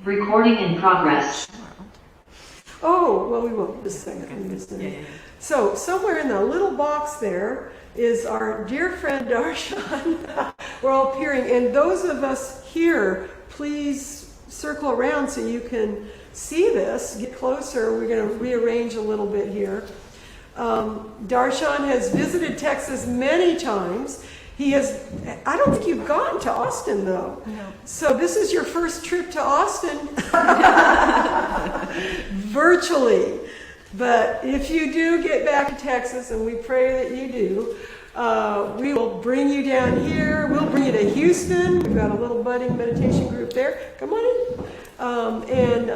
Recording in progress. Oh, well, we won't. Just a second. Yeah. So, somewhere in the little box there is our dear friend Darshan. We're all peering. And those of us here, please circle around so you can see this. Get closer. We're going to rearrange a little bit here. Darshan has visited Texas many times. He has, I don't think you've gone to Austin though. No. So this is your first trip to Austin, virtually. But if you do get back to Texas, and we pray that you do, we will bring you down here. We'll bring you to Houston. We've got a little budding meditation group there. Come on in.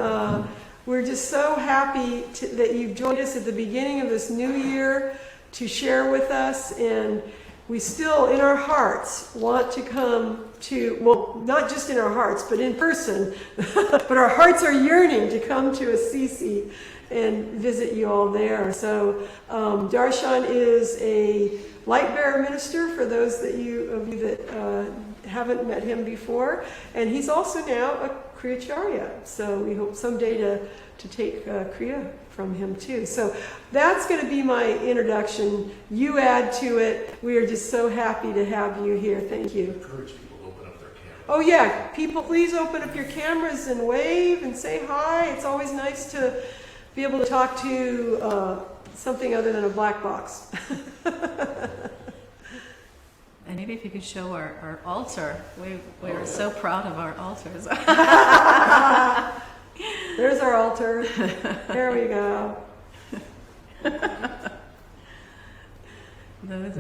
We're just so happy that you've joined us at the beginning of this new year to share with us. And we still, in our hearts, want to come to, well, not just in our hearts, but in person. But our hearts are yearning to come to Assisi and visit you all there. So Darshan is a light bearer minister for those of you that haven't met him before. And he's also now a Kriyacharya. So we hope someday to take Kriya from him too. So that's going to be my introduction. You add to it. We are just so happy to have you here. Thank you. Encourage people to open up their cameras. Oh yeah, people, please open up your cameras and wave and say hi. It's always nice to be able to talk to something other than a black box. And maybe if you could show our altar. We are so proud of our altars. There's our altar. There we go.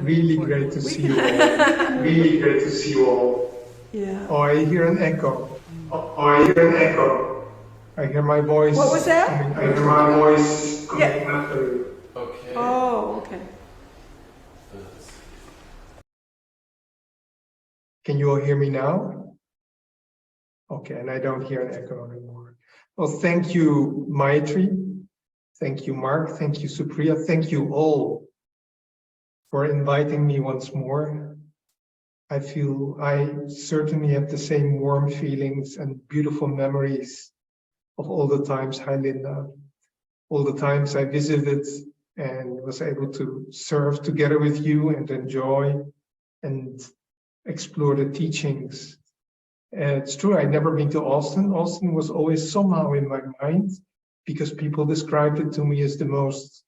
Really great to see you all. Really great to see you all. Yeah. Oh, I hear an echo. I hear my voice. What was that? I hear my voice coming Yeah. after you. Okay. Oh, okay. Can you all hear me now? Okay, and I don't hear an echo anymore. Well, thank you, Maitri. Thank you, Mark. Thank you, Supriya. Thank you all for inviting me once more. I feel I certainly have the same warm feelings and beautiful memories of all the times, hi Linda, all the times I visited and was able to serve together with you and enjoy and explore the teachings. It's true, I'd never been to Austin. Austin was always somehow in my mind because people described it to me as the most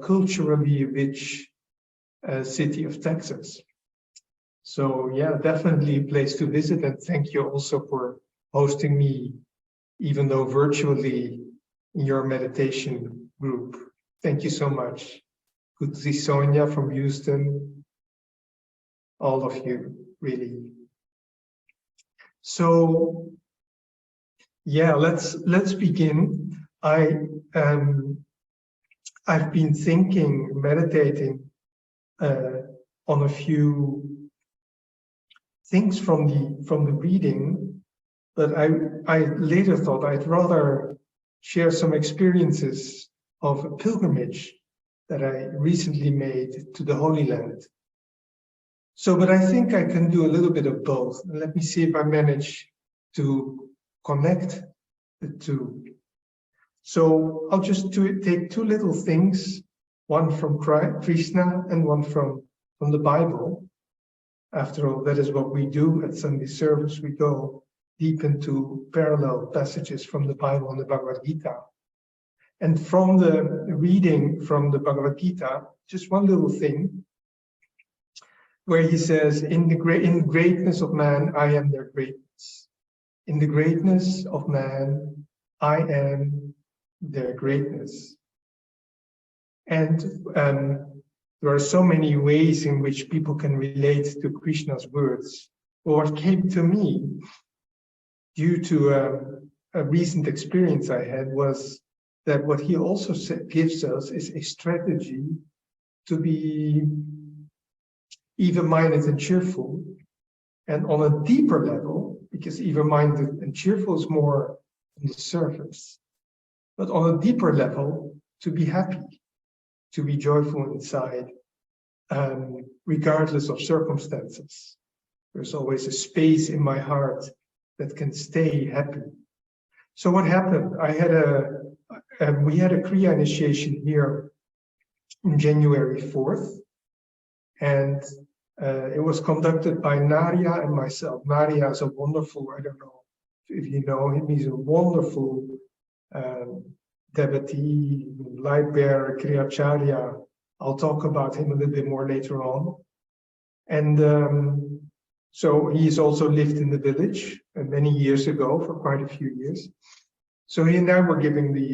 culturally rich city of Texas. So yeah, definitely a place to visit, and thank you also for hosting me, even though virtually, in your meditation group. Thank you so much. Good to see Sonia from Houston. All of you, really. So, yeah, let's begin. I've been thinking, meditating on a few things from the reading, but I later thought I'd rather share some experiences of a pilgrimage that I recently made to the Holy Land. So, but I think I can do a little bit of both. And let me see if I manage to connect the two. So I'll just take two little things, one from Krishna and one from the Bible. After all, that is what we do at Sunday service. We go deep into parallel passages from the Bible and the Bhagavad Gita. And from the reading from the Bhagavad Gita, just one little thing, where he says, in the greatness of man, I am their greatness. In the greatness of man, I am their greatness. And there are so many ways in which people can relate to Krishna's words. But what came to me, due to a recent experience I had, was that what he also gives us is a strategy to be even-minded and cheerful, and on a deeper level, because even-minded and cheerful is more on the surface, but on a deeper level, to be happy, to be joyful inside, regardless of circumstances. There's always a space in my heart that can stay happy. So what happened? We had a Kriya initiation here in January 4th, and it was conducted by Nadia and myself. Nadia is a wonderful, I don't know if you know him, he's a wonderful devotee, light bearer, Kriyacharya. I'll talk about him a little bit more later on. And so he's also lived in the village many years ago, for quite a few years. So he and I were giving the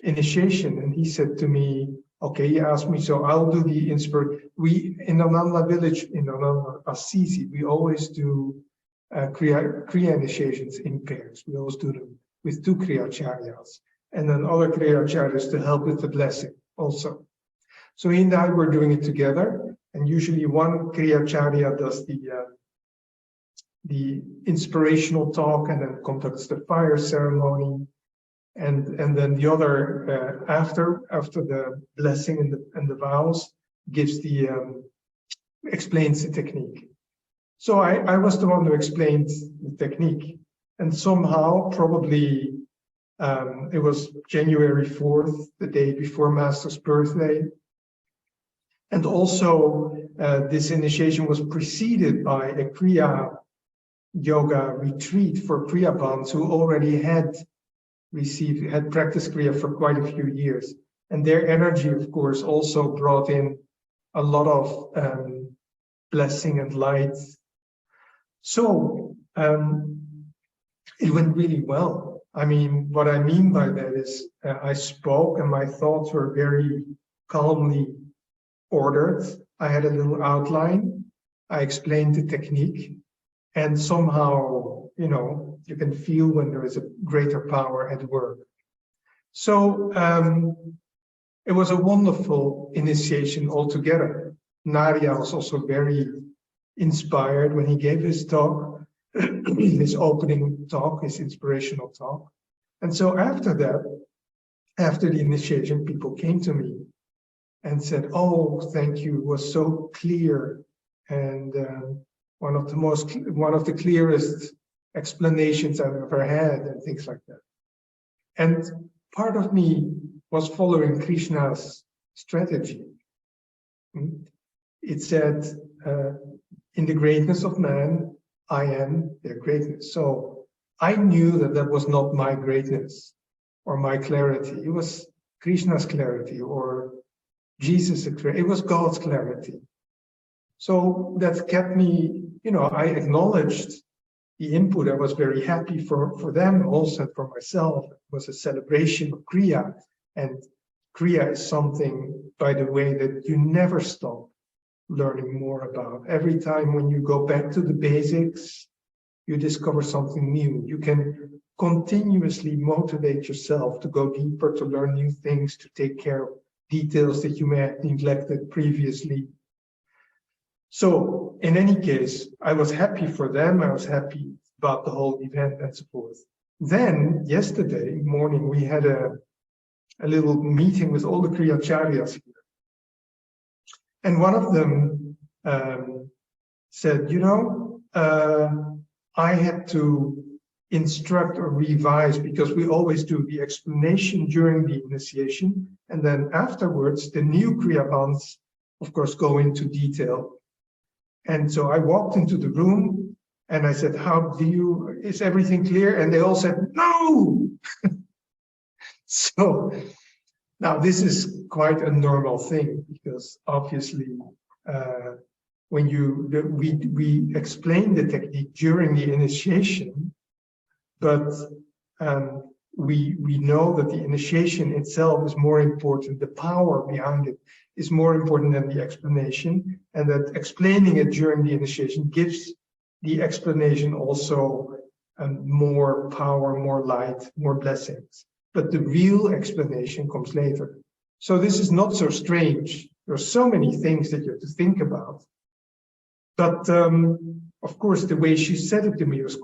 initiation, and he said to me, okay, he asked me, so I'll do the we in Ananda village, in Ananda Assisi, we always do Kriya initiations in pairs. We always do them with 2 Kriyacharyas, and then other Kriyacharyas to help with the blessing also. So he and I were doing it together, and usually one Kriyacharya does the inspirational talk and then conducts the fire ceremony, and then the other after the blessing and the vows gives explains the technique. So I was the one who explained the technique, and somehow probably it was January 4th, the day before Master's birthday, and also this initiation was preceded by a Kriya yoga retreat for Kriyabans who already had practiced Kriya for quite a few years. And their energy, of course, also brought in a lot of blessing and light. So it went really well. I mean, what I mean by that is I spoke and my thoughts were very calmly ordered. I had a little outline. I explained the technique. And somehow, you can feel when there is a greater power at work. So it was a wonderful initiation altogether. Nadia was also very inspired when he gave his talk, his opening talk, his inspirational talk. And so after that, after the initiation, people came to me and said, oh, thank you, it was so clear. And one of the clearest explanations I've ever had, and things like that. And part of me was following Krishna's strategy. It said, in the greatness of man, I am their greatness. So I knew that was not my greatness or my clarity. It was Krishna's clarity or Jesus' clarity. It was God's clarity. So that kept me, I acknowledged the input. I was very happy for them, also for myself. It was a celebration of Kriya. And Kriya is something, by the way, that you never stop learning more about. Every time when you go back to the basics, you discover something new. You can continuously motivate yourself to go deeper, to learn new things, to take care of details that you may have neglected previously. So in any case, I was happy for them. I was happy about the whole event and so forth. Then yesterday morning, we had a little meeting with all the Kriyacharyas here. And one of them said, I had to instruct or revise, because we always do the explanation during the initiation. And then afterwards, the new Kriyabans, of course, go into detail. And so I walked into the room and I said, is everything clear? And they all said, no! So now this is quite a normal thing, because obviously when we explain the technique during the initiation, but we know that the initiation itself is more important. The power behind it is more important than the explanation, and that explaining it during the initiation gives the explanation also more power, more light, more blessings. But the real explanation comes later. So this is not so strange. There are so many things that you have to think about. But of course, the way she said it to me was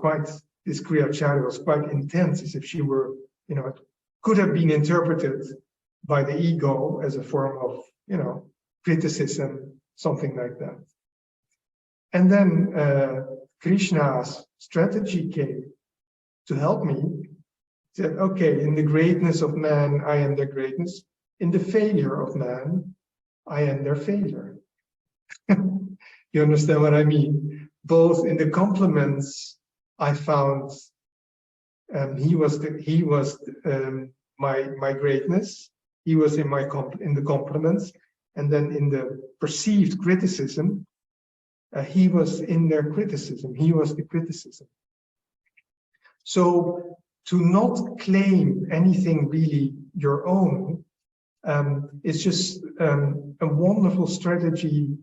this Kriyacharya was quite intense, as if she were, it could have been interpreted by the ego as a form of, criticism, something like that. And then Krishna strategy came to help me. He said, okay, in the greatness of man, I am their greatness. In the failure of man, I am their failure. You understand what I mean? Both in the compliments I found, he was my greatness. He was in the compliments, and then in the perceived criticism, he was in their criticism. He was the criticism. So to not claim anything really your own is just a wonderful strategy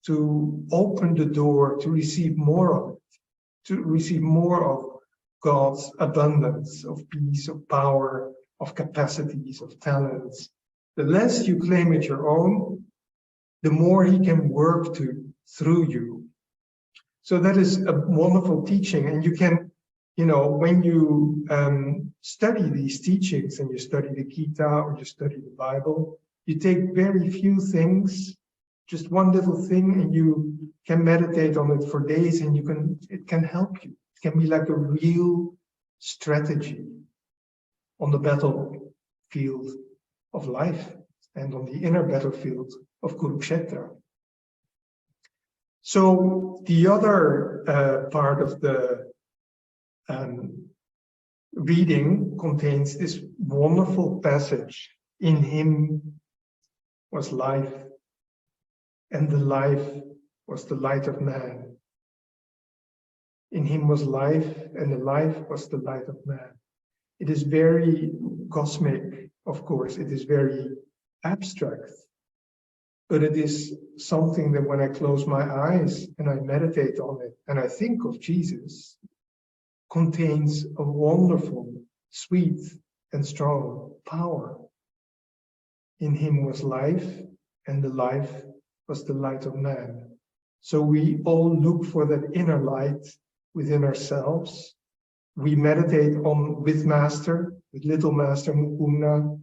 to open the door to receive more of it, to receive more of God's abundance of peace, of power, of capacities, of talents. The less you claim it your own, the more he can work through you. So that is a wonderful teaching. And you can, when you study these teachings and you study the Gita or you study the Bible, you take very few things, just one little thing, and you can meditate on it for days, and it can help you. It can be like a real strategy on the battlefield of life and on the inner battlefield of Kurukshetra. So the other part of the reading contains this wonderful passage. In him was life, and the life was the light of man. In him was life, and the life was the light of man. It is very cosmic, of course. It is very abstract. But it is something that when I close my eyes and I meditate on it and I think of Jesus, contains a wonderful, sweet, and strong power. In him was life, and the life was the light of man. So we all look for that inner light within ourselves. We meditate with little Master Mukunda.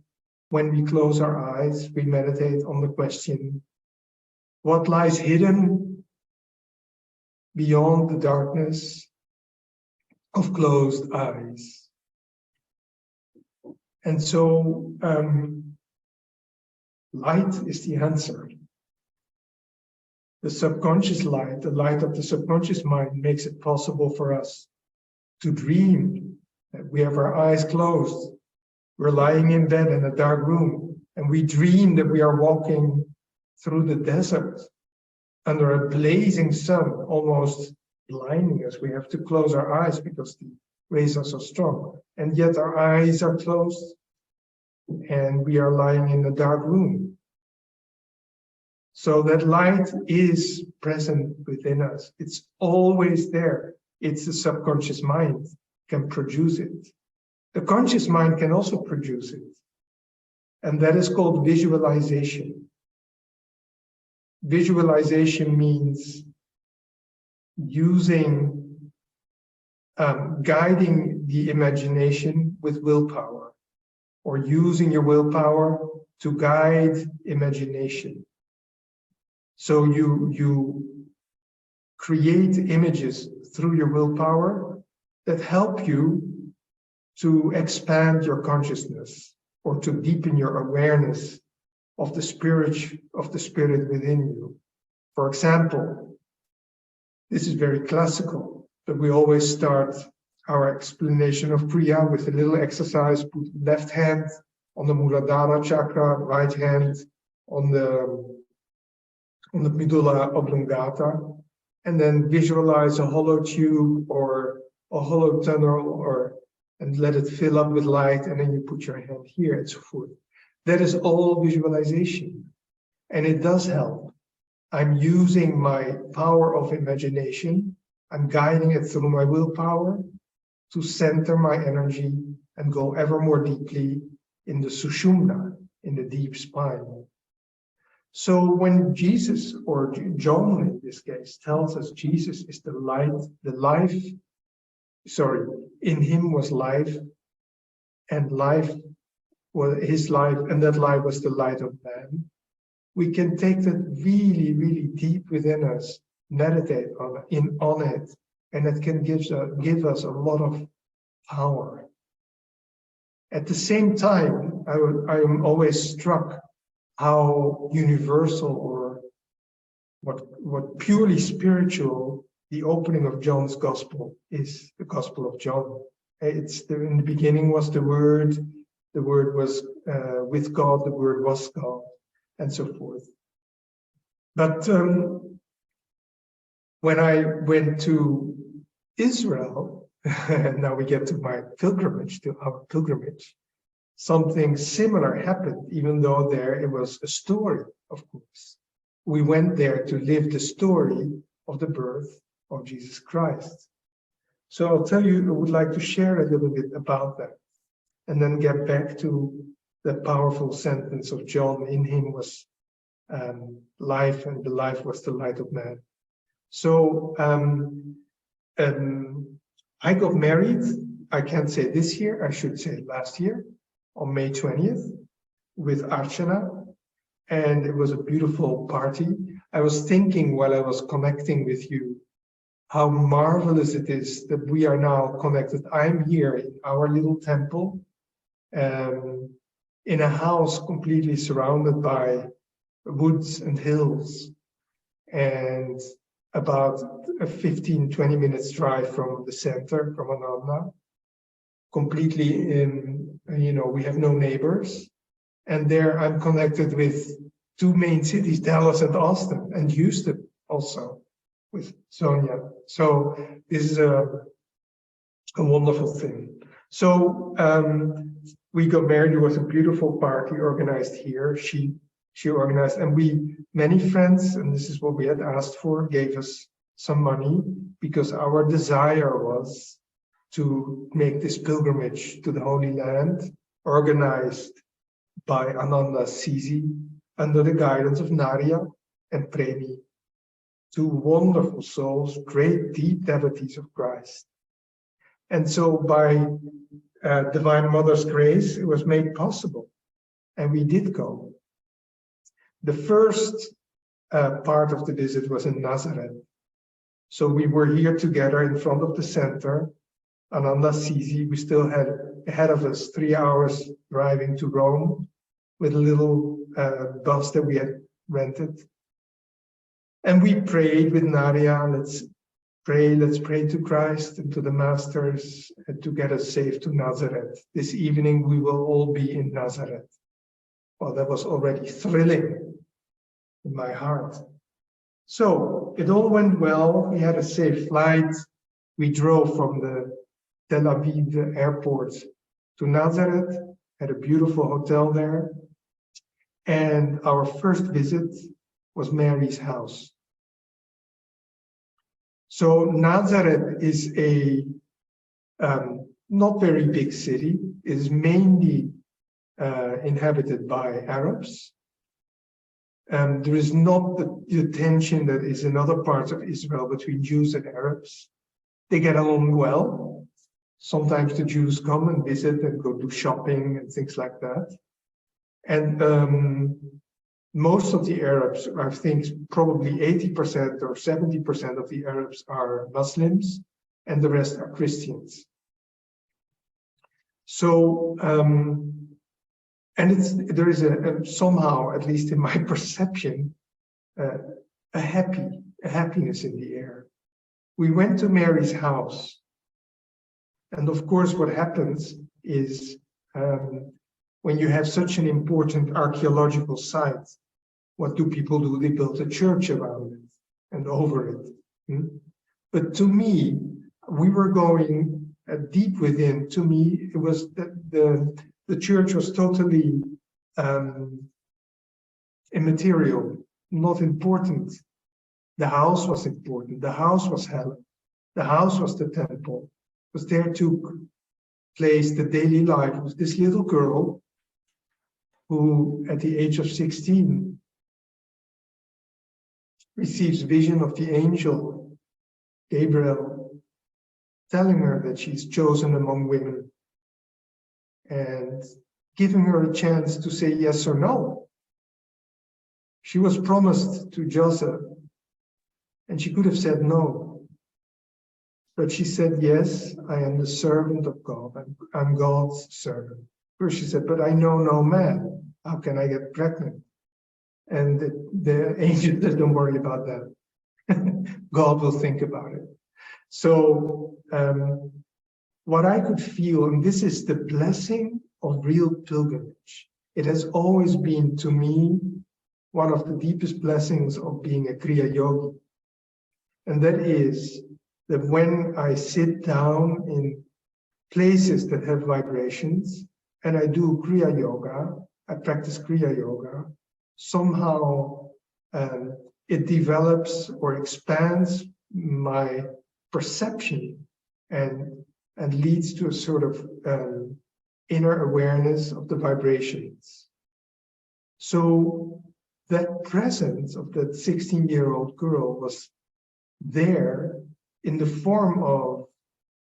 When we close our eyes, we meditate on the question, what lies hidden beyond the darkness of closed eyes? And so light is the answer. The subconscious light, the light of the subconscious mind, makes it possible for us to dream that we have our eyes closed. We're lying in bed in a dark room, and we dream that we are walking through the desert under a blazing sun, almost blinding us. We have to close our eyes because the rays are so strong. And yet our eyes are closed, and we are lying in a dark room. So that light is present within us. It's always there. It's the subconscious mind can produce it. The conscious mind can also produce it. And that is called visualization. Visualization means guiding the imagination with willpower, or using your willpower to guide imagination. So you create images through your willpower that help you to expand your consciousness or to deepen your awareness of the spirit within you. For example, this is very classical, but we always start our explanation of Kriya with a little exercise. Put left hand on the Muladhara chakra, right hand on the medulla oblongata, and then visualize a hollow tube or a hollow tunnel, and let it fill up with light, and then you put your hand here and so forth. That is all visualization, and it does help. I'm using my power of imagination, I'm guiding it through my willpower to center my energy and go ever more deeply in the Sushumna, in the deep spine. So when Jesus, or John in this case, tells us Jesus is the light, in him was life, and life was his life, and that life was the light of man, we can take that really, really deep within us, meditate on it, and it can give us a lot of power. At the same time, I am always struck how universal or what purely spiritual the opening of John's Gospel is, the Gospel of John. In the beginning was the Word was with God, the Word was God, and so forth. But when I went to Israel, now we get to our pilgrimage, something similar happened, even though there it was a story, of course. We went there to live the story of the birth of Jesus Christ. So I'll tell you, I would like to share a little bit about that, and then get back to the powerful sentence of John, in him was life, and the life was the light of man. So I got married, I can't say this year, I should say last year, on May 20th, with Archana, and it was a beautiful party. I was thinking while I was connecting with you, how marvelous it is that we are now connected. I'm here in our little temple, in a house completely surrounded by woods and hills, and about a 15-20 minutes drive from the center, from Ananda, completely in, we have no neighbors. And there I'm connected with two main cities, Dallas and Austin, and Houston also, with Sonia. So this is a wonderful thing. So we got married. It was a beautiful party organized here. She organized, and many friends, and this is what we had asked for, gave us some money, because our desire was to make this pilgrimage to the Holy Land, organized by Ananda Sisi, under the guidance of Nadia and Premi, two wonderful souls, great deep devotees of Christ. And so by Divine Mother's grace, it was made possible, and we did go. The first part of the visit was in Nazareth. So we were here together in front of the center, Ananda Sisi. We still had ahead of us 3 hours driving to Rome with a little bus that we had rented. And we prayed with Nadia, let's pray to Christ and to the Masters and to get us safe to Nazareth. This evening we will all be in Nazareth. Well, that was already thrilling in my heart. So it all went well. We had a safe flight. We drove from the Tel Aviv airport to Nazareth, had a beautiful hotel there. And our first visit was Mary's house. So Nazareth is a not very big city. It is mainly inhabited by Arabs. There is not the tension that is in other parts of Israel between Jews and Arabs. They get along well. Sometimes the Jews come and visit and go do shopping and things like that. And most of the Arabs, I think probably 80% or 70% of the Arabs are Muslims, and the rest are Christians. So, and there is a somehow, at least in my perception, a happiness in the air. We went to Mary's house, and of course, what happens is when you have such an important archaeological site, what do people do? They build a church around it and over it. But to me, we were going deep within. To me, it was that the church was totally immaterial, not important. The house was important. The house was Helen. The house was the temple. Because there took place the daily life of this little girl who, at the age of 16, receives vision of the angel Gabriel telling her that she's chosen among women and giving her a chance to say yes or no. She was promised to Joseph, and she could have said no. But she said, yes, I am the servant of God. I'm God's servant. First she said, but I know no man. How can I get pregnant? And the angel said, don't worry about that. God will think about it. So what I could feel, and this is the blessing of real pilgrimage. It has always been, to me, one of the deepest blessings of being a Kriya Yogi. And that is that when I sit down in places that have vibrations, and I do Kriya Yoga, I practice Kriya Yoga, somehow it develops or expands my perception and leads to a sort of inner awareness of the vibrations. So that presence of that 16-year-old girl was there in the form of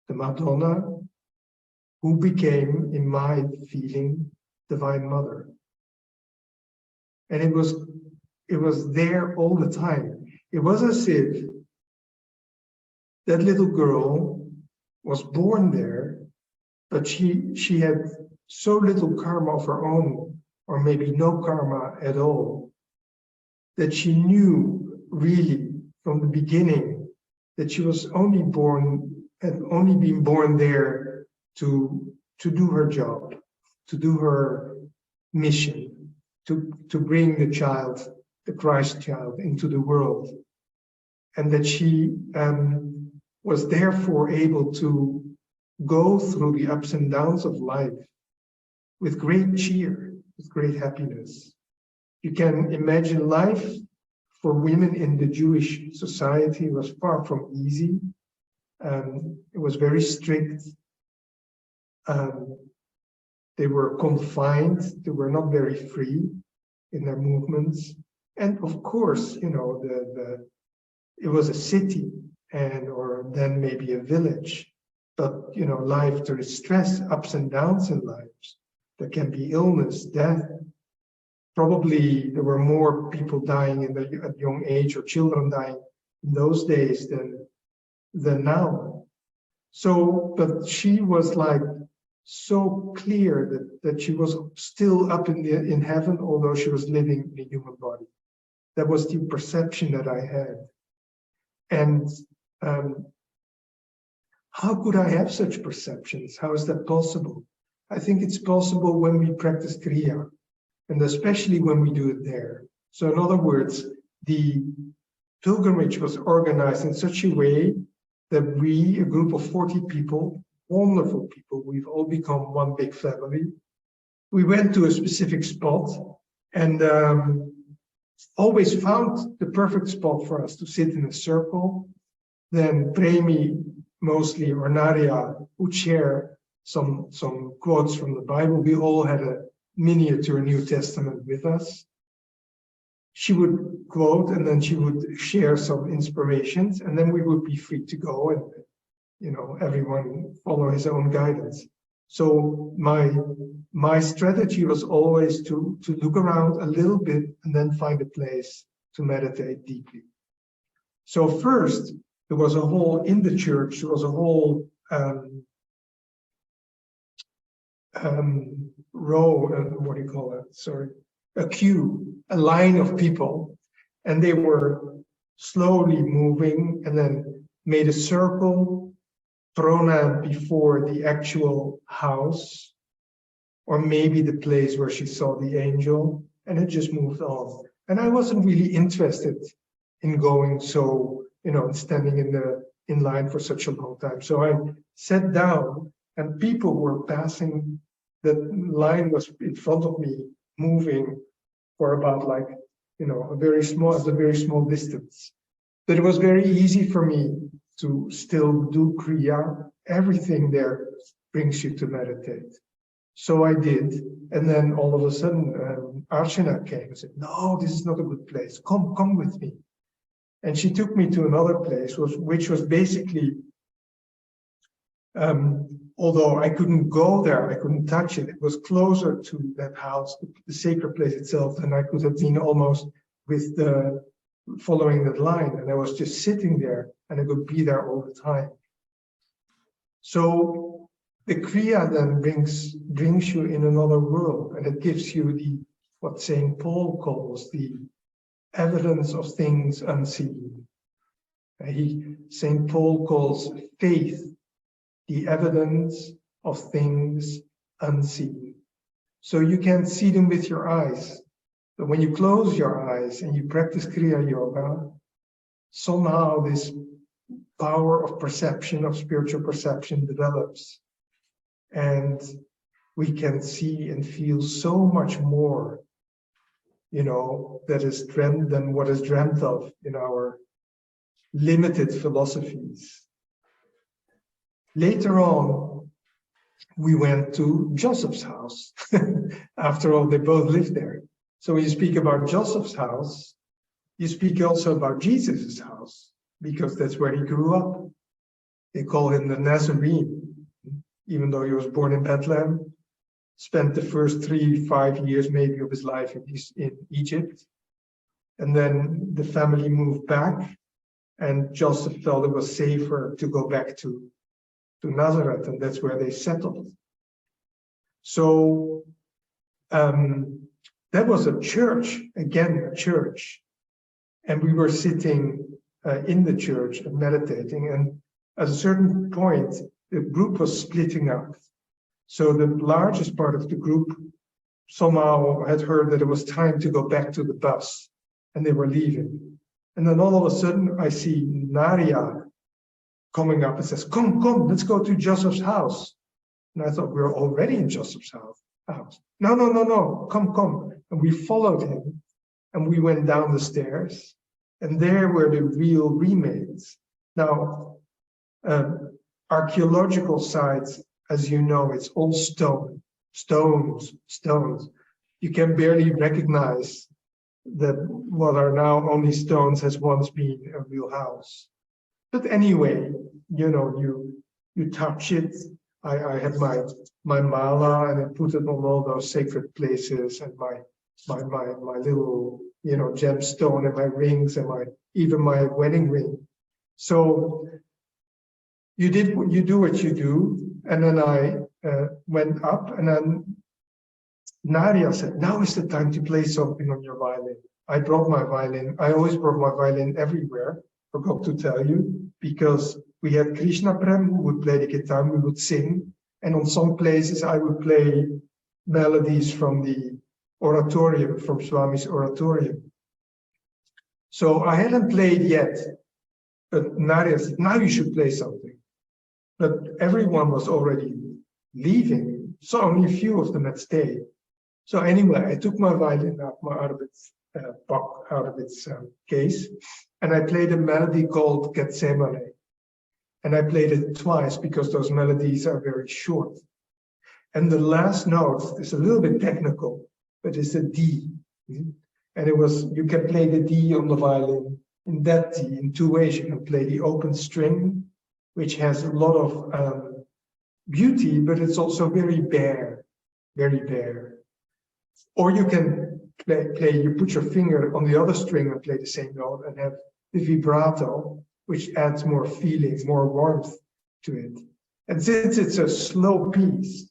the Madonna, who became, in my feeling, Divine Mother. And it was there all the time. It was as if that little girl was born there, but she had so little karma of her own, or maybe no karma at all, that she knew really from the beginning that she was had only been born there to do her job, to do her mission, to bring the child, the Christ child, into the world. And that she was therefore able to go through the ups and downs of life with great cheer, with great happiness. You can imagine life for women in the Jewish society was far from easy. It was very strict. They were confined. They were not very free in their movements. And of course, you know, it was a city or then maybe a village. But, you know, life, there is stress, ups and downs in lives. There can be illness, death. Probably there were more people dying at young age, or children dying in those days than now. So, but she was like so clear that she was still up in heaven, although she was living in a human body. That was the perception that I had. And how could I have such perceptions? How is that possible? I think it's possible when we practice Kriya, and especially when we do it there. So in other words, the pilgrimage was organized in such a way that we, a group of 40 people, wonderful people, we've all become one big family. We went to a specific spot and always found the perfect spot for us to sit in a circle. Then Premi, mostly, or Nadia, would share some quotes from the Bible. We all had a miniature New Testament with us. She would quote, and then she would share some inspirations, and then we would be free to go, and you know, everyone follow his own guidance. So my strategy was always to look around a little bit and then find a place to meditate deeply. So first, there was a whole, in the church, there was a whole row, what do you call it? Sorry, a queue, a line of people, and they were slowly moving and then made a circle, pranam before the actual house, or maybe the place where she saw the angel, and it just moved on. And I wasn't really interested in going so, you know, standing in line for such a long time. So I sat down, and people were passing. The line was in front of me, moving for about, like, you know, a very small distance. But it was very easy for me to still do Kriya. Everything there brings you to meditate. So I did. And then all of a sudden, Archana came and said, no, this is not a good place. Come with me. And she took me to another place, which was basically, although I couldn't go there, I couldn't touch it. It was closer to that house, the sacred place itself, than I could have been almost with following that line. And I was just sitting there, and I could be there all the time. So the Kriya then brings you in another world, and it gives you what Saint Paul calls the evidence of things unseen. Saint Paul calls faith the evidence of things unseen. So you can't see them with your eyes, but when you close your eyes and you practice Kriya Yoga, somehow this power of perception, of spiritual perception, develops, and we can see and feel so much more, that is dreamt than what is dreamt of in our limited philosophies. Later on, we went to Joseph's house. After all, they both lived there. So when you speak about Joseph's house, you speak also about Jesus' house, because that's where he grew up. They call him the Nazarene, even though he was born in Bethlehem, spent the first 3-5 years maybe of his life in Egypt. And then the family moved back, and Joseph felt it was safer to go back to Nazareth, and that's where they settled. So that was a church, again, a church. And we were sitting in the church and meditating, and at a certain point, the group was splitting up. So the largest part of the group somehow had heard that it was time to go back to the bus, and they were leaving. And then all of a sudden, I see Nadia coming up and says, come, let's go to Joseph's house. And I thought, we're already in Joseph's house. No, come. And we followed him, and we went down the stairs, and there were the real remains. Now, archaeological sites, as you know, it's all stones. You can barely recognize that what are now only stones has once been a real house. But anyway, you touch it. I had my mala, and I put it on all those sacred places, and my little gemstone, and my rings, and even my wedding ring. So you do what you do, and then I went up, and then Nadia said, "Now is the time to play something on your violin." I brought my violin. I always brought my violin everywhere. Forgot to tell you, because we had Krishna Prem who would play the guitar, and we would sing, and on some places I would play melodies from the oratorium, from Swami's oratorium. So I hadn't played yet, but Nadia said, "Now you should play something." But everyone was already leaving, so only a few of them had stayed. So anyway, I took my violin out of its case, and I played a melody called Gethsemane. And I played it twice because those melodies are very short. And the last note is a little bit technical, but it's a D. And you can play the D on the violin in that D in two ways. You can play the open string, which has a lot of beauty, but it's also very bare. Or you can you put your finger on the other string and play the same note and have the vibrato, which adds more feeling, more warmth to it. And since it's a slow piece,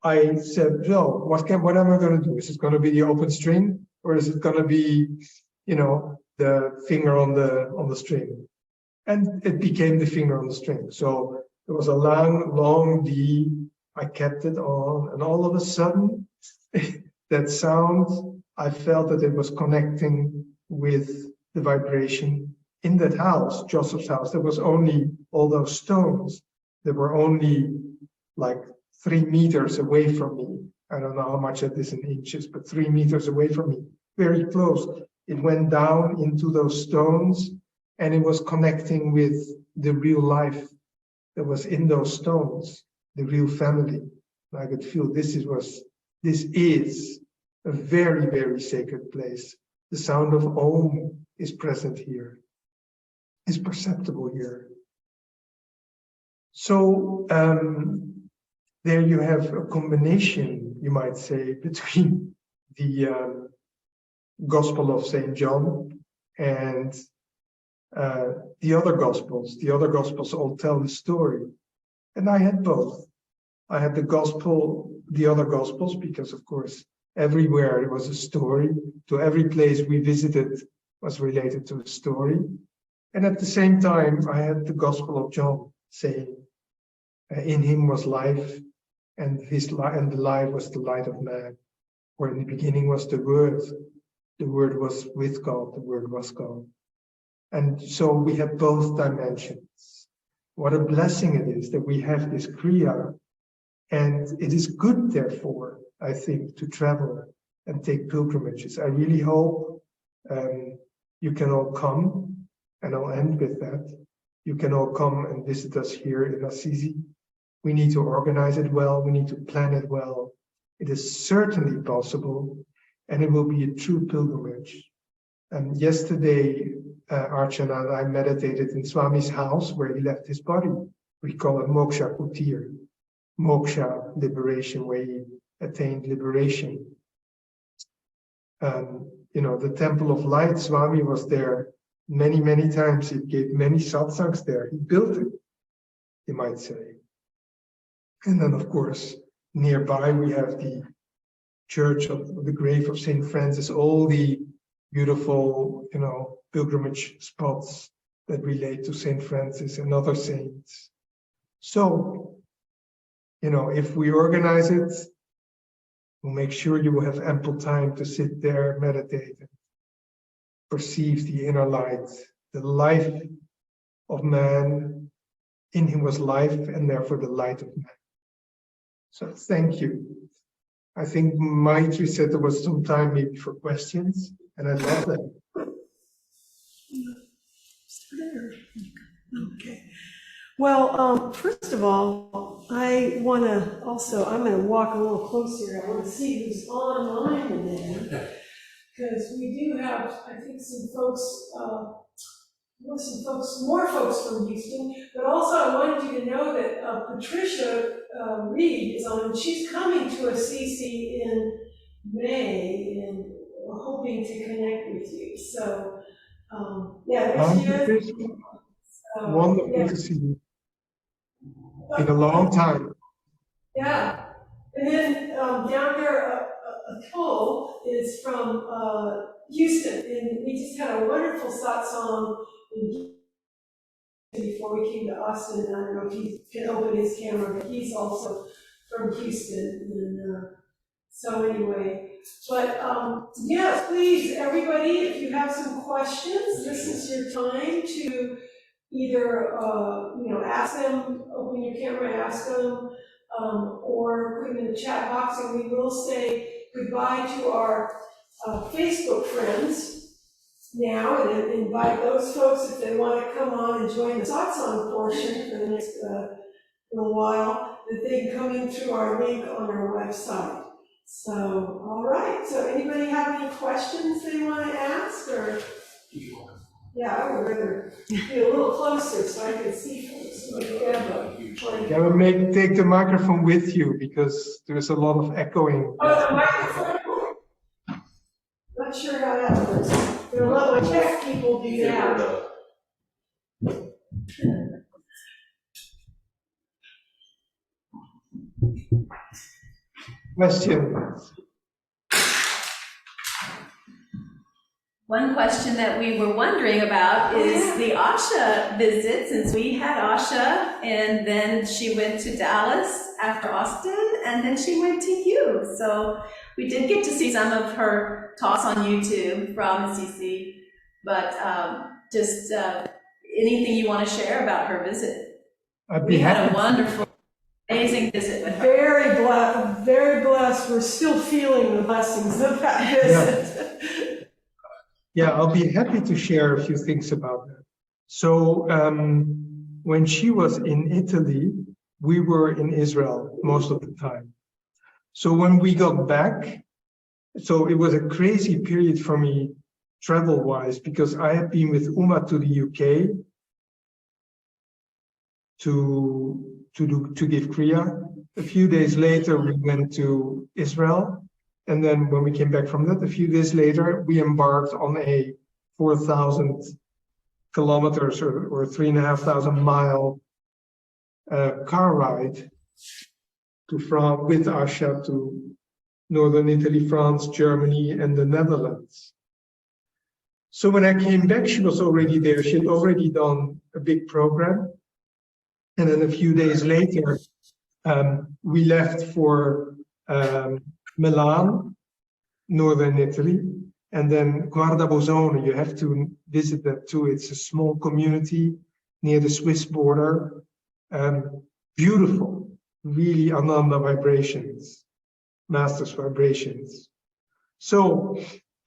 I said, "No, what am I going to do? Is it going to be the open string, or is it going to be, the finger on the string?" And it became the finger on the string. So it was a long D. I kept it on, and all of a sudden, that sound, I felt that it was connecting with the vibration in that house, Joseph's house. There was only all those stones. They were only like 3 meters away from me. I don't know how much that is in inches, but 3 meters away from me, very close. It went down into those stones, and it was connecting with the real life that was in those stones, the real family. And I could feel this is a very, very sacred place. The sound of Om is present here, is perceptible here. So there you have a combination, you might say, between the Gospel of St. John and the other Gospels. The other Gospels all tell the story. And I had both. I had the gospel, the other gospels, because of course, everywhere there was a story. To every place we visited was related to a story. And at the same time, I had the gospel of John saying, in him was life, and and the life was the light of man. Or in the beginning was the Word was with God, the Word was God. And so we have both dimensions. What a blessing it is that we have this Kriya. And it is good, therefore, I think, to travel and take pilgrimages. I really hope you can all come, and I'll end with that. You can all come and visit us here in Assisi. We need to organize it well. We need to plan it well. It is certainly possible, and it will be a true pilgrimage. Yesterday, Archana and I meditated in Swami's house where he left his body. We call it Moksha Kutir. Moksha, liberation, where he attained liberation. The Temple of Light, Swami was there many, many times. He gave many satsangs there. He built it, you might say. And then, of course, nearby we have the church of the grave of St. Francis, all the beautiful, pilgrimage spots that relate to St. Francis and other saints. So, if we organize it, we'll make sure you will have ample time to sit there, meditate, and perceive the inner light, the life of man. In him was life, and therefore the light of man. So thank you. I think Maitri said there was some time maybe for questions, and I love that. Okay. Well, first of all, I'm going to walk a little closer. I want to see who's online today. Because we do have, I think, more folks from Houston. But also I wanted you to know that Patricia Reed is on. She's coming to Assisi in May, and we're hoping to connect with you. So, there she is. Wonderful to see you. In a long time. Yeah. And then down there, Atul is from Houston, and we just had a wonderful satsang in Houston before we came to Austin. I don't know if he can open his camera, but he's also from Houston. And so anyway, but yes, please, everybody, if you have some questions, this is your time to either ask them, open your camera, ask them, or put them in the chat box, and we will say goodbye to our Facebook friends now, and invite those folks, if they want to come on and join the satsang portion for the next little while, that they can come in through our link on our website. So, all right, so anybody have any questions they want to ask, or? Yeah, I would rather be a little closer so I can see folks. Take the microphone with you, because there's a lot of echoing. Oh, the microphone? Not sure how that works. Gonna let my tech people do that. Questions? One question that we were wondering about is the Asha visit, since we had Asha, and then she went to Dallas after Austin, and then she went to you. So we did get to see some of her talks on YouTube from Assisi, but just anything you want to share about her visit? We had a wonderful, amazing visit with her. Very blessed. We're still feeling the blessings of that visit. Yeah, I'll be happy to share a few things about that. So when she was in Italy, we were in Israel most of the time. So when we got back, so it was a crazy period for me travel-wise, because I had been with Uma to the UK to give Kriya. A few days later, we went to Israel. And then when we came back from that, a few days later, we embarked on a 4,000 kilometers or 3,500 mile car ride to France with Asha to northern Italy, France, Germany, and the Netherlands. So when I came back, she was already there. She had already done a big program. And then a few days later, we left for Milan, northern Italy, and then Guardabosone. You have to visit that too. It's a small community near the Swiss border. Beautiful, really Ananda vibrations, Masters vibrations. So,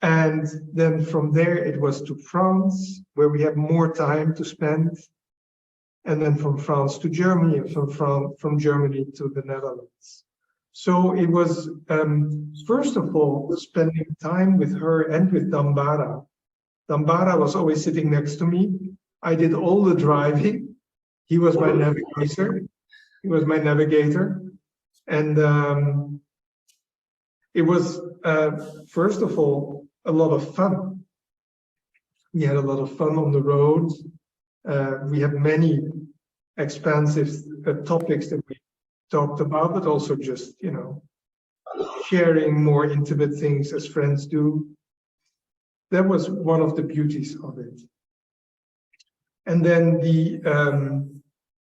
and then from there it was to France, where we have more time to spend. And then from France to Germany, and from Germany to the Netherlands. So it was, first of all, spending time with her and with Dambara. Dambara was always sitting next to me. I did all the driving. He was my navigator. And it was, first of all, a lot of fun. We had a lot of fun on the road. We had many expansive topics that we talked about, but also just, sharing more intimate things as friends do. That was one of the beauties of it. And then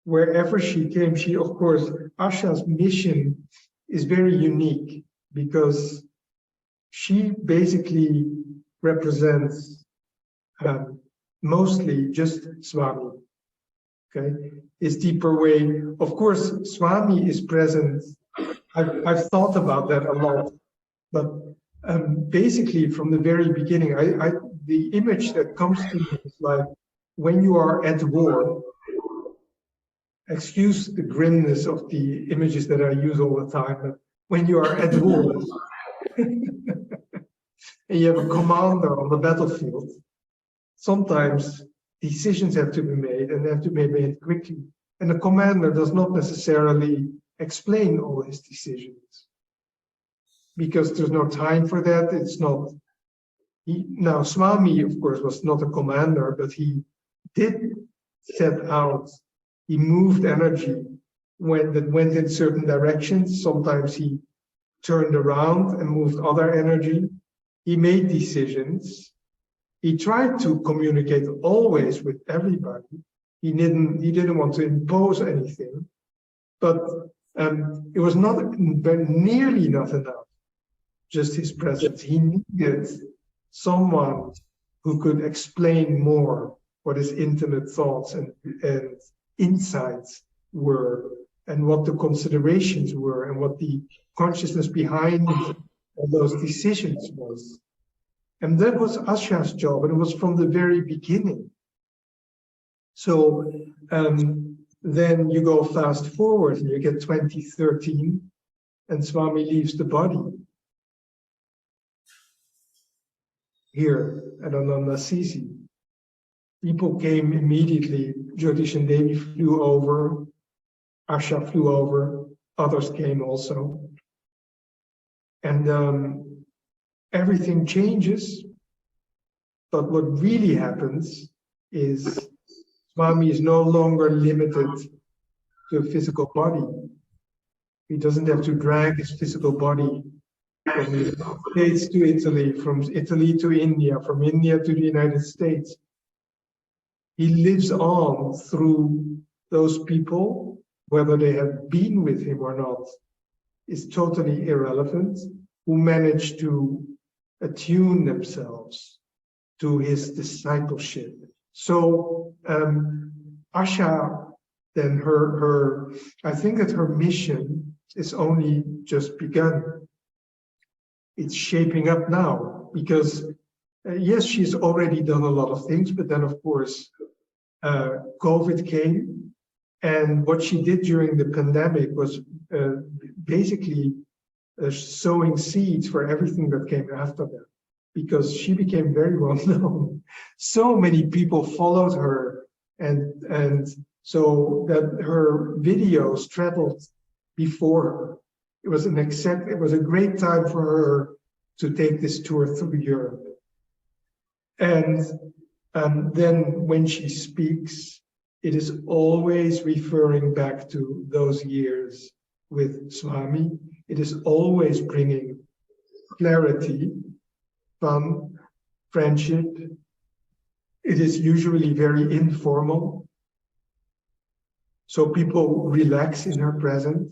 wherever she came, of course, Asha's mission is very unique because she basically represents mostly just Swami. Okay, his deeper way. Of course, Swami is present. I've thought about that a lot, but basically from the very beginning, the image that comes to me is like when you are at war. Excuse the grimness of the images that I use all the time, but when you are at war and you have a commander on the battlefield, sometimes decisions have to be made, and they have to be made quickly. And the commander does not necessarily explain all his decisions because there's no time for that. It's not. Now, Swami, of course, was not a commander, but he did set out. He moved energy that went in certain directions. Sometimes he turned around and moved other energy. He made decisions. He tried to communicate always with everybody. He didn't want to impose anything, but it was not nearly not enough. Just his presence. He needed someone who could explain more what his intimate thoughts and insights were, and what the considerations were, and what the consciousness behind all those decisions was. And that was Asha's job, and it was from the very beginning. So then you go fast forward, and you get 2013, and Swami leaves the body here at Anandasisi. People came immediately. Jyotish and Devi flew over. Asha flew over. Others came also. And everything changes. But what really happens is Swami is no longer limited to a physical body. He doesn't have to drag his physical body from the United States to Italy, from Italy to India, from India to the United States. He lives on through those people, whether they have been with him or not, is totally irrelevant, who manage to attune themselves to his discipleship. So Asha, then I think that her mission is only just begun. It's shaping up now because yes, she's already done a lot of things, but then of course, COVID came, and what she did during the pandemic was basically sowing seeds for everything that came after that, because she became very well known. So many people followed her, and so that her videos traveled before her. It was a great time for her to take this tour through Europe. And then when she speaks, it is always referring back to those years with Swami. It is always bringing clarity, fun, friendship. It is usually very informal. So people relax in her presence.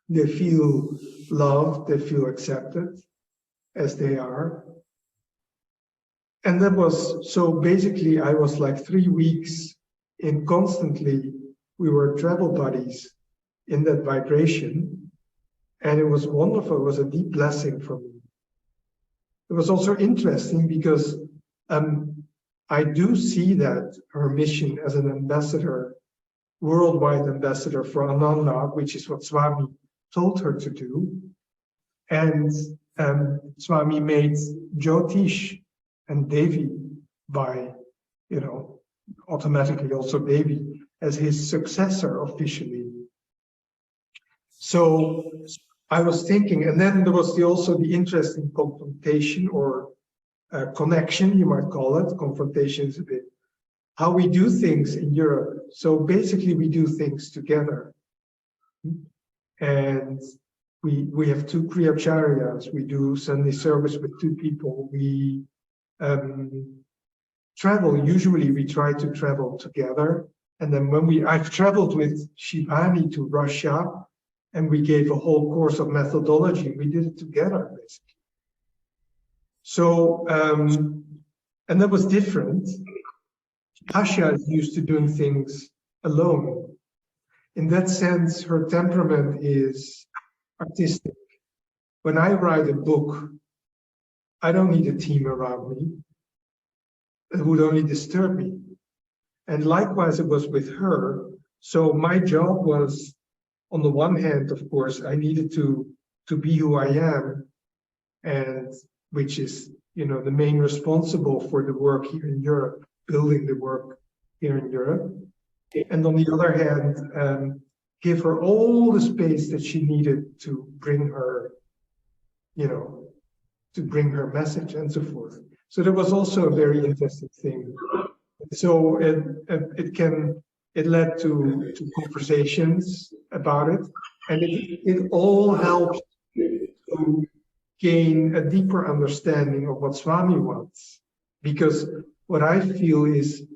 They feel loved, they feel accepted as they are. And that was, so basically I was like 3 weeks in constantly, we were travel buddies in that vibration. And it was wonderful, it was a deep blessing for me. It was also interesting because I do see that her mission as an ambassador, worldwide ambassador for Ananda, which is what Swami told her to do. And Swami made Jyotish and Devi by, automatically also Devi as his successor officially. So I was thinking, and then there was also the interesting confrontation or connection, you might call it. Confrontation is a bit how we do things in Europe. So basically we do things together. And we have 2 Kriyacharyas. We do Sunday service with 2 people. We travel. Usually we try to travel together. And then when I've traveled with Shivani to Russia, and we gave a whole course of methodology. We did it together, basically. So, and that was different. Asha is used to doing things alone. In that sense, her temperament is artistic. When I write a book, I don't need a team around me. It would only disturb me. And likewise, it was with her. So my job was, on the one hand, of course, I needed to be who I am, and which is, the main responsible for the work here in Europe, building the work here in Europe. And on the other hand, give her all the space that she needed to bring her, to bring her message and so forth. So that was also a very interesting thing. So it led to conversations about it, and it all helped to gain a deeper understanding of what Swami wants. Because what I feel is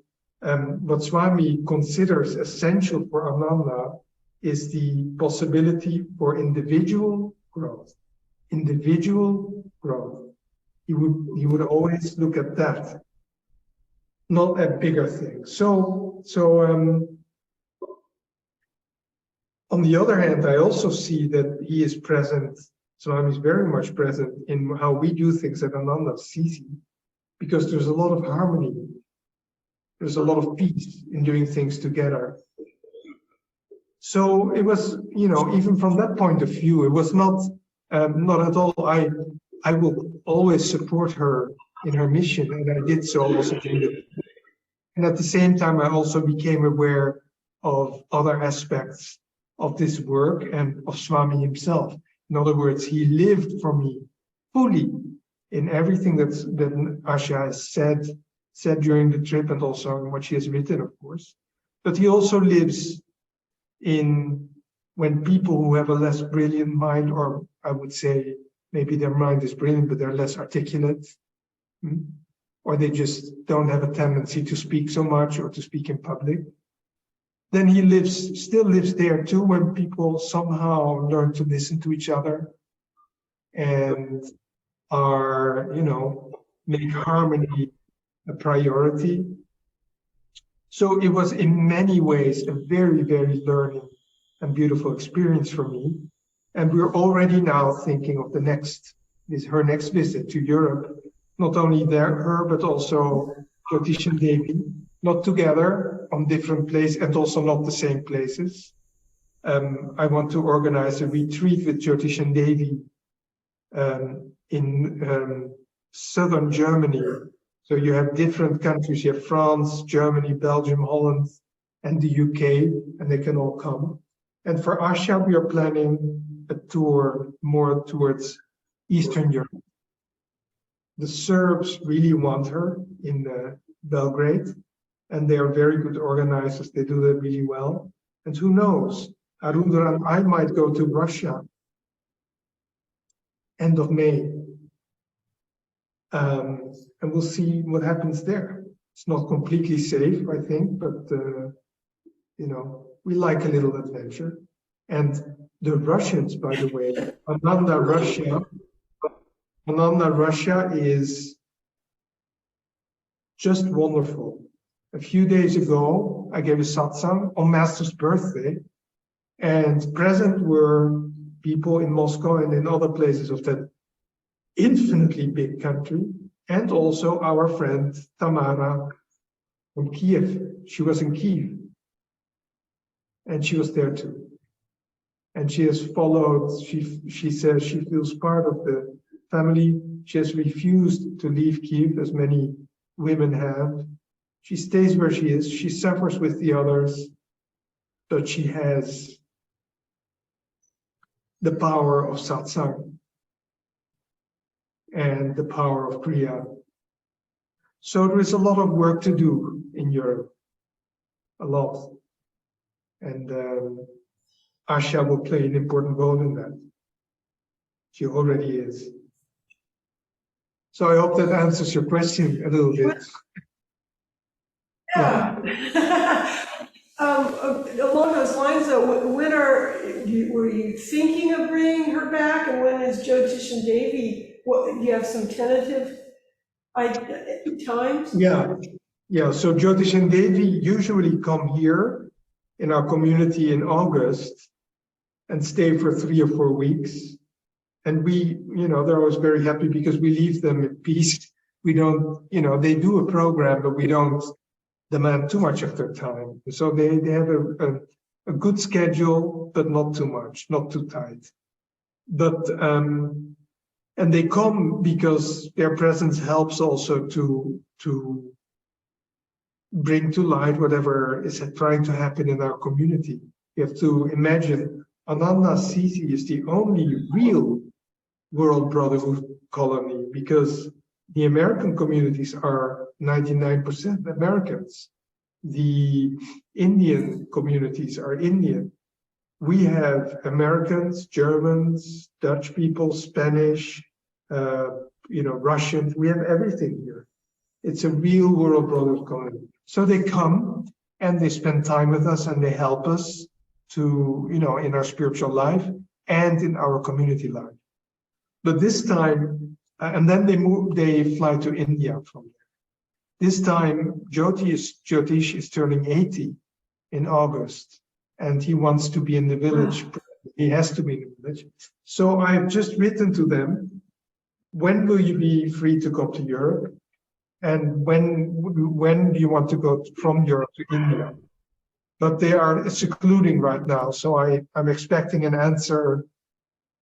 what Swami considers essential for Ananda is the possibility for individual growth. Individual growth. He would always look at that, not at bigger things. So on the other hand, I also see that he is present. Swami is very much present in how we do things at Ananda Sisi, because there's a lot of harmony. There's a lot of peace in doing things together. So it was, even from that point of view, it was not at all. I will always support her in her mission, and I did so also during the. And at the same time, I also became aware of other aspects of this work and of Swami himself. In other words, he lived for me fully in everything that Asha has said during the trip, and also in what she has written, of course. But he also lives in when people who have a less brilliant mind, or I would say maybe their mind is brilliant, but they're less articulate, or they just don't have a tendency to speak so much or to speak in public. Then he still lives there too, when people somehow learn to listen to each other and are, make harmony a priority. So it was in many ways a very, very learning and beautiful experience for me. And we're already now thinking of her next visit to Europe. Not only her, but also Lotichius and Devi, not together on different places and also not the same places. I want to organize a retreat with Lotichius and Devi in southern Germany. So you have different countries. You have France, Germany, Belgium, Holland, and the UK, and they can all come. And for Asha, we are planning a tour more towards Eastern Europe. The Serbs really want her in Belgrade, and they are very good organizers. They do that really well. And who knows, Arundra and I might go to Russia end of May. And we'll see what happens there. It's not completely safe, I think, but you know, we like a little adventure. And the Russians, by the way, Ananda, Russia is just wonderful. A few days ago, I gave a satsang on Master's birthday, and present were people in Moscow and in other places of that infinitely big country, and also our friend Tamara from Kiev. She was in Kiev, and she was there too. And she has followed, she says she feels part of the family. She has refused to leave Kiev, as many women have. She stays where she is. She suffers with the others, but she has the power of satsang and the power of kriya. So there is a lot of work to do in Europe, a lot. And Asha will play an important role in that. She already is. So I hope that answers your question a little bit. Yeah. Along those lines, though, when were you thinking of bringing her back, and when is Jyotish and Devi? What, do you have some tentative times? Yeah. So Jyotish and Devi usually come here in our community in August and stay for 3 or 4 weeks. And we, you know, they're always very happy because we leave them in peace. We don't, you know, they do a program, but we don't demand too much of their time. So they have a good schedule, but not too much, not too tight. But, and they come because their presence helps also to bring to light whatever is trying to happen in our community. You have to imagine Ananda Sisi is the only real World Brotherhood colony, because the American communities are 99% Americans. The Indian communities are Indian. We have Americans, Germans, Dutch people, Spanish, Russians. We have everything here. It's a real World Brotherhood colony. So they come and they spend time with us and they help us to, in our spiritual life and in our community life. But this time, and then they fly to India from there. This time, Jyotish is turning 80 in August, and he wants to be in the village. He has to be in the village. So I've just written to them, when will you be free to come to Europe? And when do you want to go from Europe to India? But they are secluding right now, so I'm expecting an answer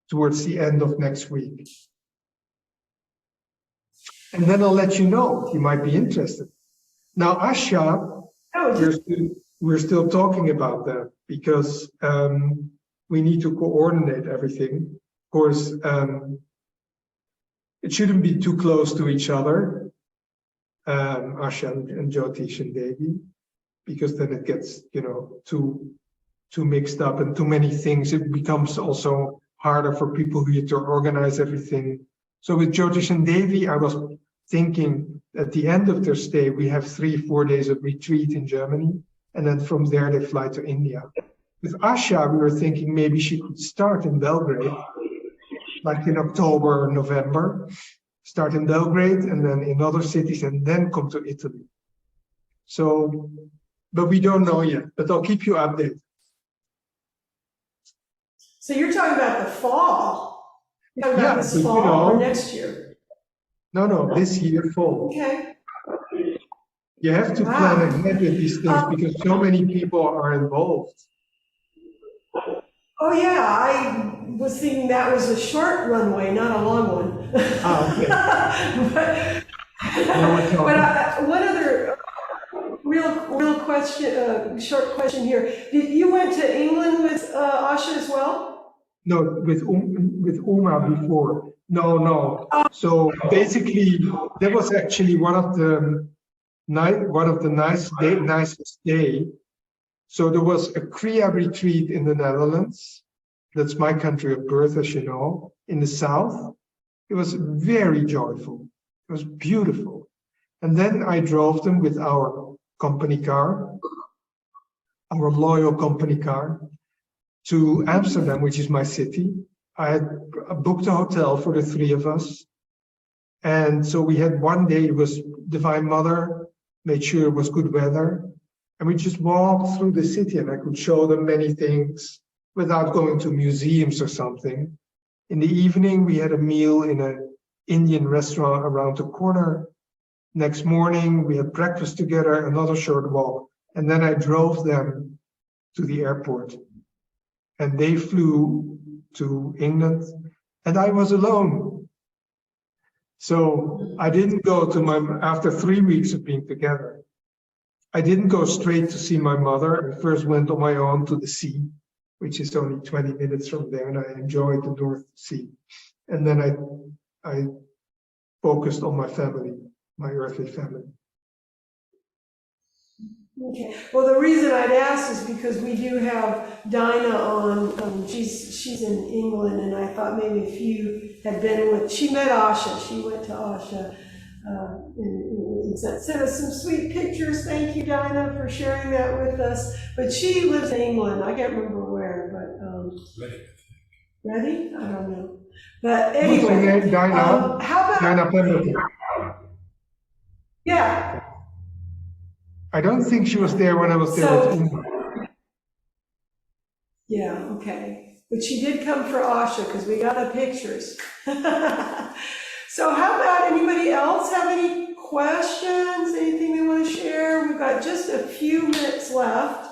towards the end of next week. And then I'll let you know if you might be interested. Now, Asha, we're still talking about that because we need to coordinate everything. Of course, it shouldn't be too close to each other, Asha and Jyotish and Devi, because then it gets, too mixed up and too many things. It becomes also harder for people here to organize everything. So with Jyotish and Devi, I was thinking at the end of their stay, we have 3-4 days of retreat in Germany, and then from there they fly to India. With Asha, we were thinking maybe she could start in Belgrade, like in October or November, start in Belgrade and then in other cities and then come to Italy. So, but we don't know yet, but I'll keep you updated. So you're talking about the fall? You're talking about this fall or next year? No, this year fall. Okay. You have to plan ahead with these things because so many people are involved. Oh yeah, I was thinking that was a short runway, not a long one. Okay. but one other real question, short question here. You went to England with Asha as well? No, with Uma before. No. So basically, that was actually one of the one of the nicest day. So there was a Kriya retreat in the Netherlands. That's my country of birth, as you know, in the south. It was very joyful. It was beautiful. And then I drove them with our company car, our loyal company car, to Amsterdam, which is my city. I had booked a hotel for the three of us. And so we had one day, it was Divine Mother, made sure it was good weather. And we just walked through the city and I could show them many things without going to museums or something. In the evening, we had a meal in an Indian restaurant around the corner. Next morning, we had breakfast together, another short walk. And then I drove them to the airport. And they flew to England, and I was alone. So I didn't go to after 3 weeks of being together, I didn't go straight to see my mother. I first went on my own to the sea, which is only 20 minutes from there, and I enjoyed the North Sea. And then I focused on my family, my earthly family. Okay. Well, the reason I'd ask is because we do have Dinah on. She's in England, and I thought maybe if you had been with. She met Asha. She went to Asha and sent us some sweet pictures. Thank you, Dinah, for sharing that with us. But she lives in England. I can't remember where, but Ready? I don't know. But anyway, What's her name? Dinah. How about Dinah Pemberton. Yeah. I don't think she was there when I was there So- with Ingrid. Yeah, okay. But she did come for Asha because we got the pictures. So how about anybody else have any questions, anything they want to share? We've got just a few minutes left.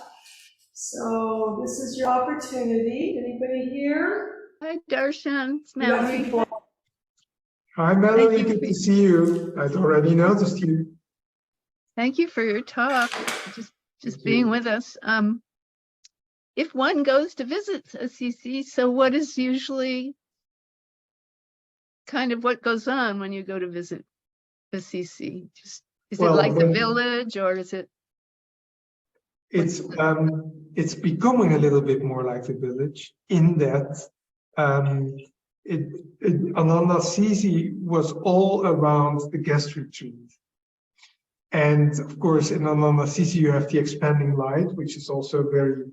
So this is your opportunity. Anybody here? Hi, Darshan. It's We got Melanie. people. Hi, Melanie. Thank you. Good to see you. I'd already noticed you. Thank you for your talk. Just Thank being you. with us. If one goes to visit Assisi, so what is usually kind of what goes on when you go to visit Assisi? Just is Well, it like the when- village, or is it? It's becoming a little bit more like the village in that Ananda Assisi was all around the guest retreat. And of course, in Ananda Assisi, you have the expanding light, which is also a very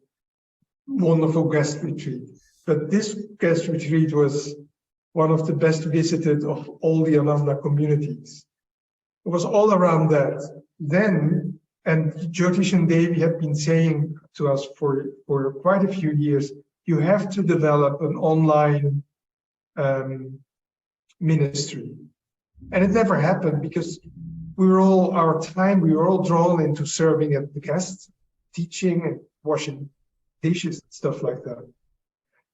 wonderful guest retreat. But this guest retreat was one of the best visited of all the Ananda communities. It was all around that. Then, and Jyotish and Devi have been saying to us for quite a few years, you have to develop an online ministry. And it never happened because we were all drawn into serving at the guests, teaching and washing dishes and stuff like that.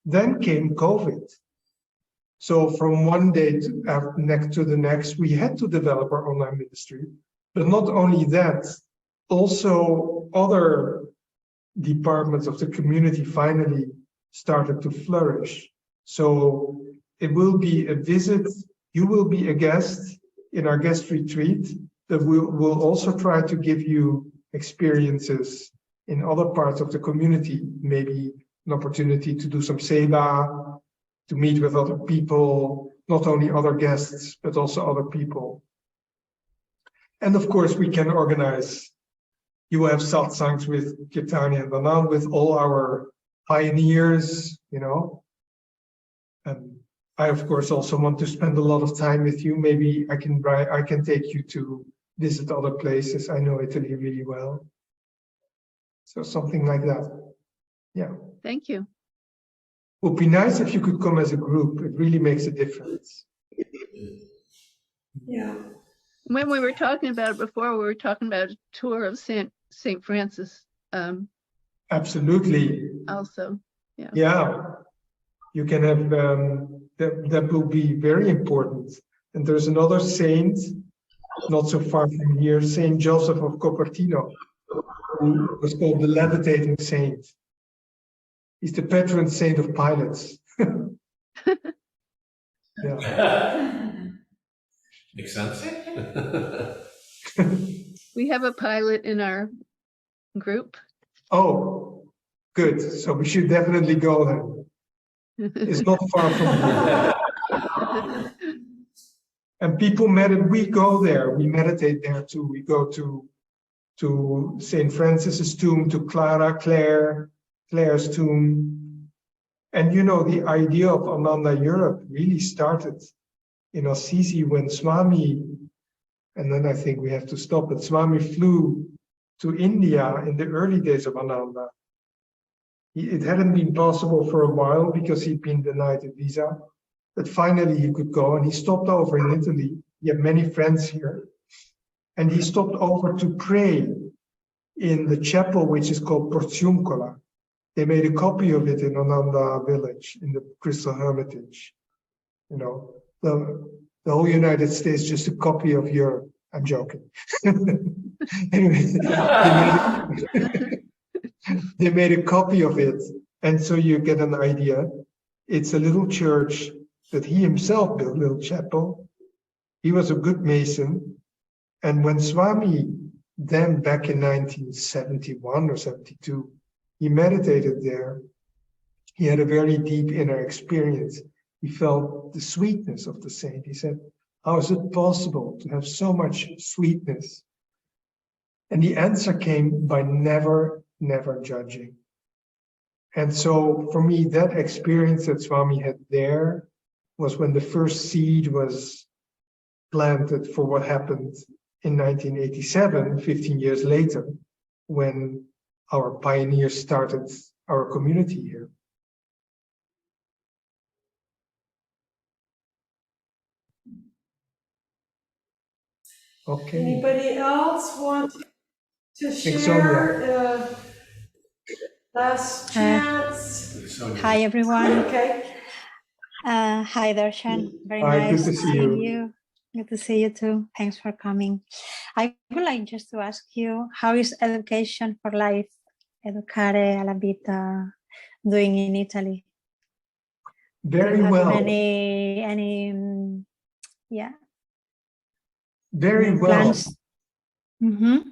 Then came COVID. So from one day to the next, we had to develop our online ministry. But not only that, also other departments of the community finally started to flourish. So it will be a visit, you will be a guest in our guest retreat, that we'll also try to give you experiences in other parts of the community, maybe an opportunity to do some seva, to meet with other people, not only other guests, but also other people. And of course, we can organize, you will have satsangs with Kirtani and Anand, with all our pioneers, you know. And I, of course, also want to spend a lot of time with you. Maybe I can take you to visit other places. I know Italy really well. So something like that. Yeah. Thank you. It would be nice if you could come as a group. It really makes a difference. Yeah. When we were talking about it before, we were talking about a tour of Saint Francis Absolutely. also. Yeah. You can have, that will be very important. And there's another saint, not so far from here, Saint Joseph of Cupertino, who was called the levitating saint. He's the patron saint of pilots. Yeah. Makes sense. We have a pilot in our group. Oh, good. So we should definitely go then. It's not far from here. And people we go there, we meditate there too. We go to St. Francis's tomb, to Claire's tomb. And you know, the idea of Ananda Europe really started in Assisi when Swami, and then I think we have to stop, but Swami flew to India in the early days of Ananda. It hadn't been possible for a while because he'd been denied a visa, but finally he could go, and he stopped over in Italy. He had many friends here, and he stopped over to pray in the chapel, which is called Porciuncola. They made a copy of it in Ananda village, in the Crystal Hermitage. You know, the whole United States, just a copy of Europe. I'm joking. Anyway, they made a copy of it. And so you get an idea. It's a little church that he himself built, little chapel. He was a good Mason. And when Swami, then back in 1971 or 72, he meditated there, he had a very deep inner experience. He felt the sweetness of the saint. He said, how is it possible to have so much sweetness? And the answer came by never judging. And so for me, that experience that Swami had there was when the first seed was planted for what happened in 1987, 15 years later, when our pioneers started our community here. Okay. Anybody else want to Thanks, share? Last chance. Hi, everyone. Okay. Hi, Darshan. Very Hi, nice good to see seeing you. you. Good to see you too. Thanks for coming. I would like just to ask you, how is education for life, Educare alla Vita, doing in Italy? Very Do you have well. Yeah. Very any well. plans? Mm-hmm.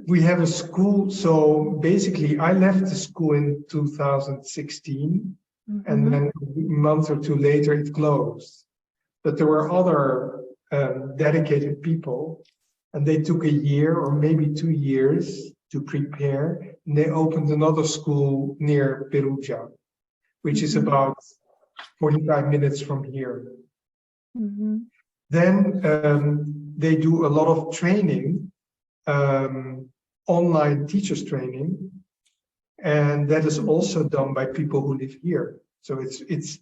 We have a school. So basically, I left the school in 2016, and then a month or two later, it closed. But there were other dedicated people, and they took a year or maybe 2 years to prepare. And they opened another school near Perugia, which is about 45 minutes from here. Then they do a lot of training, online teachers training, and that is also done by people who live here. So it's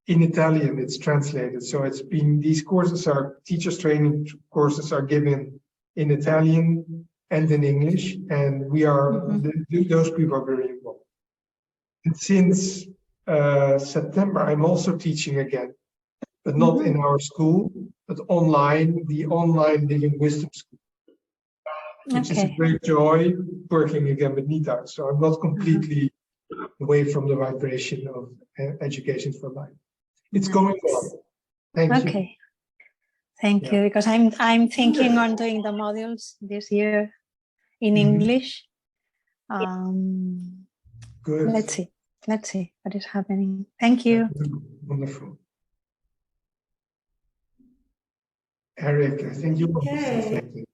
in Italian, it's translated. So these courses are, teachers training courses are given in Italian and in English, and those people are very involved. And since September, I'm also teaching again, but not in our school, but online, the online Living Wisdom School, which is a great joy working again with Nita. So I'm not completely away from the vibration of education for life. It's going well. Thank you. Okay. Thank you, because I'm thinking on doing the modules this year in English. Good. Let's see what is happening. Thank you. Wonderful. Eric, I think you want to say something.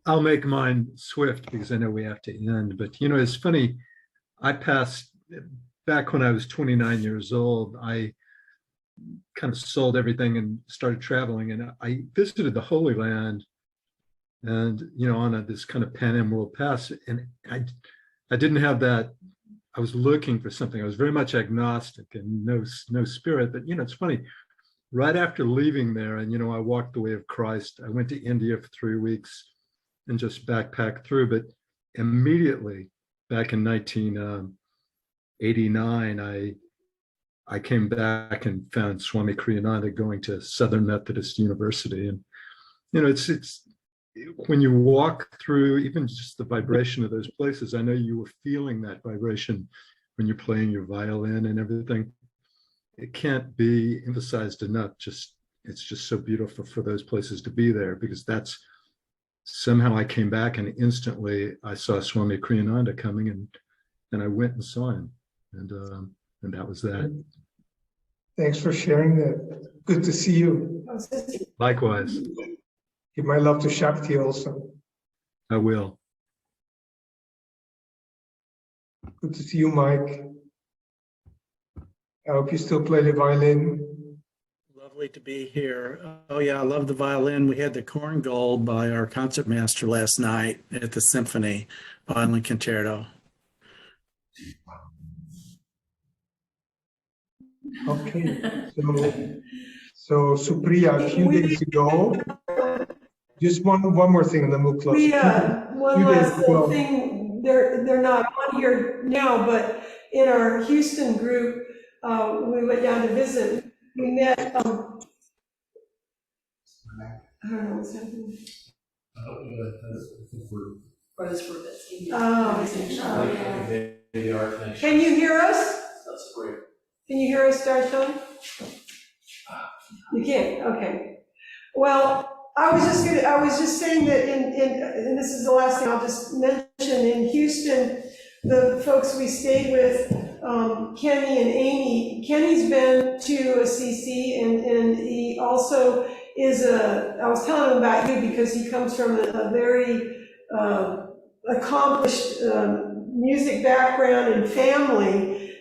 I'll make mine swift because I know we have to end. But you know, it's funny. I passed back when I was 29 years old. I kind of sold everything and started traveling, and I visited the Holy Land, and you know, on this kind of Pan Am World Pass, and I didn't have that. I was looking for something. I was very much agnostic and no spirit. But you know, it's funny. Right after leaving there, and you know, I walked the way of Christ. I went to India for 3 weeks and just backpacked through. But immediately, back in 1989, I came back and found Swami Kriyananda going to Southern Methodist University, and you know, it's when you walk through even just the vibration of those places. I know you were feeling that vibration when you're playing your violin and everything. it can't be emphasized enough. It's just so beautiful for those places to be there, because that's somehow I came back and instantly I saw Swami Kriyananda coming, and I went and saw him, and that was that. Thanks for sharing that. Good to see you. Likewise, Give my love to Shakti also. I will. Good to see you, Mike. I hope you still play the violin. Lovely to be here. Oh yeah, I love the violin. We had the Corn Gold by our concertmaster last night at the Symphony Violin Concerto. Okay. So Supriya, a few days ago, just one more thing and then we'll close. One last little thing, they're not on here now, but in our Houston group, we went down to visit. We met, I don't know what's happening. Brothers for Bitsy. Oh, yeah. Maybe our connection. Can you hear us? That's great. Can you hear us, Darshan? You can, okay. Well, I was just saying that and this is the last thing I'll just mention, in Houston, the folks we stayed with, Kenny and Amy, Kenny's been to a CC, and he also is I was telling him about you because he comes from a very accomplished music background and family.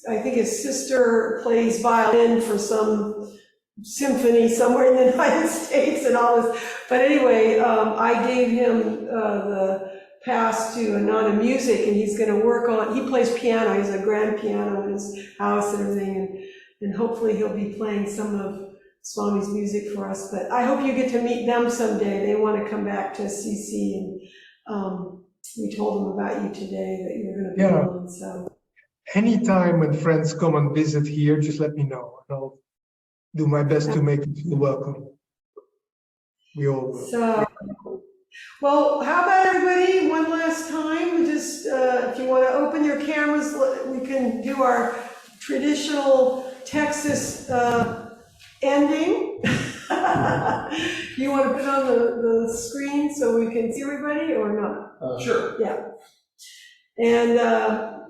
I think his sister plays violin for some symphony somewhere in the United States and all this. But anyway, I gave him the pass to Ananda Music, and he's going to work on, he plays piano, he's a grand piano in his house and everything, and hopefully he'll be playing some of Swami's music for us. But I hope you get to meet them someday. They want to come back to CC, and we told them about you today, that you're going to be on, so. Anytime when friends come and visit here, just let me know. And I'll do my best to make them feel welcome. We all will. So, well, how about everybody, one last time, just if you want to open your cameras, we can do our traditional Texas ending. You want to put on the screen so we can see everybody or not? Sure. Yeah. And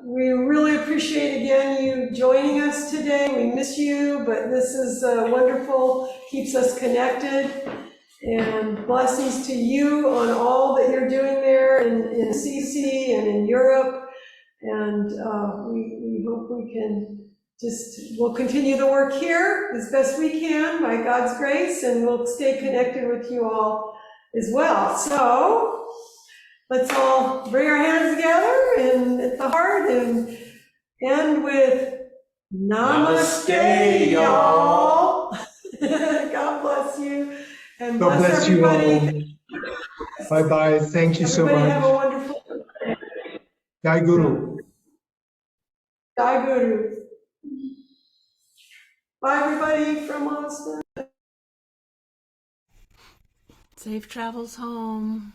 we really appreciate, again, you joining us today. We miss you, but this is wonderful, keeps us connected. And blessings to you on all that you're doing there in CC and in Europe. And we hope we can we'll continue the work here as best we can by God's grace, and we'll stay connected with you all as well. So let's all bring our hands together and at the heart and end with Namaste, y'all. God bless you. And God bless everybody. You all. Bye-bye. Thank you so Everybody have a much. wonderful day. Jai Guru. Jai Guru. Bye, everybody from Austin. Safe travels home.